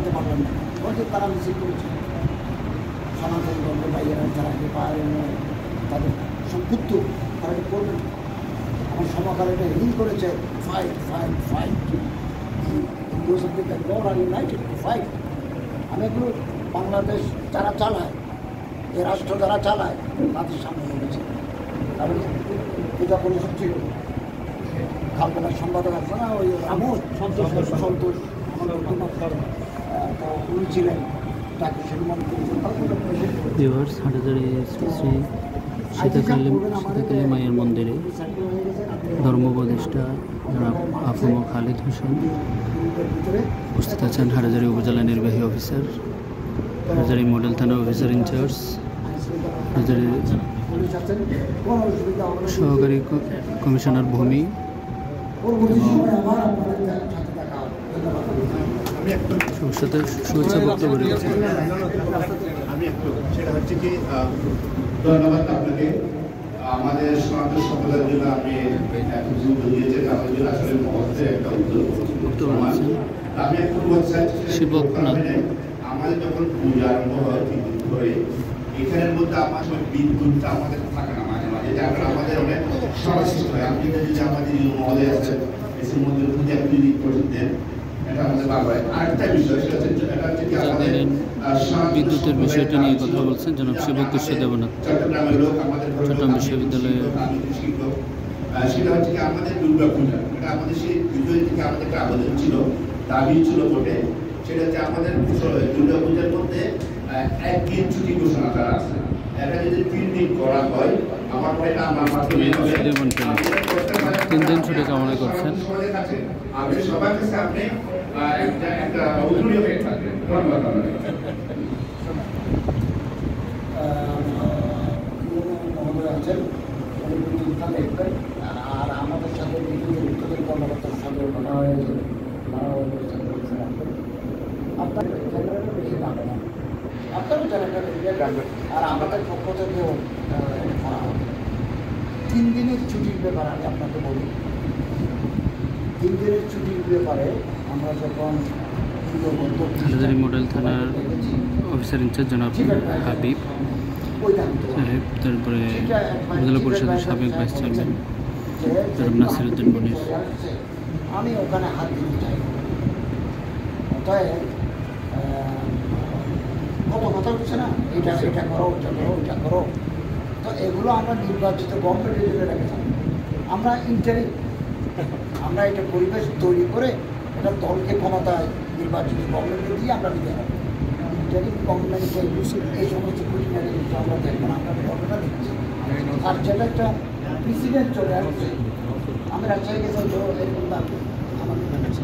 জানতে পারলেন না, বলতে তারা মিছিল করেছে সনাতন ধর্ম ভাইয়েরা যারা পারে তাদের সংক্ষিপ্ত তারা কি করবেন। আমার সমকাল এটা হিল করেছে fight fight fight United to fight. আমি এগুলো বাংলাদেশ যারা চালায়, এ রাষ্ট্র যারা চালায় তাদের সামনে বলেছে। কারণ পূজা পরিষদ ছিল, খালবেলার সম্পাদক আছে না ওই রামুর সন্তোষ উনি ছিলেন, তাকে সম্মান সীতাকালী মায়ের মন্দিরে ধর্ম উপদেষ্টা জনাব আফম খালিদ হোসেন উপস্থিত আছেন। হাটহাজারী উপজেলা নির্বাহী অফিসার, হাটহাজারী মডেল থানা অফিসার ইনচার্জ, হাটহাজারী সহকারী কমিশনার ভূমি সবার সাথে শুভেচ্ছা বক্তব্য রেখেছেন। সেটা হচ্ছে কি ধন্যবাদ আপনাকে আমাদের সনাতন সম্প্রদায়ের জন্য আপনি দিয়েছেন, আমাদের জন্য আসলে মহত্বের একটা উদ্যোগ। আমি একটু বলতে চাচ্ছি আমাদের যখন পূজা আরম্ভ হয় ধরে এখানের মধ্যে আমার বিদ্যুৎটা আমাদের থাকে না মাঝে মাঝে, যার কারণে আমাদের অনেক সমস্যা হয়। আপনি যদি আমাদের মহোদয় আছে এসির মধ্যে পূজা করতেন, এটা আমাদের বাংলায় আরেকটা বিষয়, সেটা হচ্ছে বিদ্যুতের বিষয়টি নিয়ে কথা বলছেন জনাব সেবক কৃষ্ণ দেবনাথ, চট্টগ্রামের লোক, আমাদের চট্টগ্রাম বিশ্ববিদ্যালয়ে। সেটা হচ্ছে কি আমাদের দুর্গা পূজা, এটা আমাদের সেই বিজয় থেকে আমাদের একটা আবেদন ছিল, দাবি ছিল বটে। সেটা হচ্ছে আমাদের দুর্গা পূজার মধ্যে একদিন ছুটি ঘোষণা করা আছে, এটা যদি 3 দিন করা হয় আমার মনে হয় আমার মাধ্যমে 3 দিন ছুটি কামনা করছেন। আমি সবার কাছে আপনি একটা অনুরোধ হয়ে থাকবেন। ধন্যবাদ। মহোদয় আছেন, আর আমাদের সাথে বিদ্যুতের কর্মকর্তার সাথে কথা হয়েছে, আপনার বেশি দাম না, আপনারও জেনারেটর জানবেন। আর আমাদের পক্ষ থেকেও করা হবে 3 দিনের ছুটির ব্যাপারে। আমি আপনাকে বলি 3 দিনের ছুটির ব্যাপারে আমরা যখন হাটহাজারী মডেল থানার অফিসার ইনচার্জ জনাব হাবিব সাহেব, তারপরে উপজেলা পরিষদের সাবেক ভাইস চেয়ারম্যান জনাব নাসিরউদ্দিন মনির, আমি ওখানে হাত দিতে চাই। অতএব কত কথা হচ্ছে না, এটা করো, ওটা করো, ওটা করো। তো এগুলো আমরা নির্বাচিত গভর্নমেন্টের জন্য রেখেছিলাম। আমরা ইন্টারিম, আমরা এটা পরিবেশ তৈরি করে এটা দলকে ক্ষমতায় নির্বাচিত গভর্নমেন্টকে দিয়ে আমরা নিতে হবে। ইন্টারিম গভর্নমেন্টকে এই সমস্ত খুঁটিনাটি আমরা দেখবেন, আমরা ঘটনা দেখছি। আর যেটা একটা প্রেসিডেন্ট চলে আসছে, আমি রাজশাহী গেছে এরকম দাবি আমাদের দেখেছি,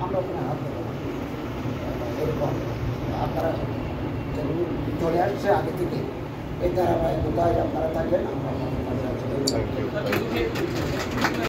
আমরা ওখানে হাত দেবো না। এরকম আপনারা যেগুলো চলে আসছে আগে থেকে এই ধারাবাহিকতায় আপনারা থাকেন, আমরা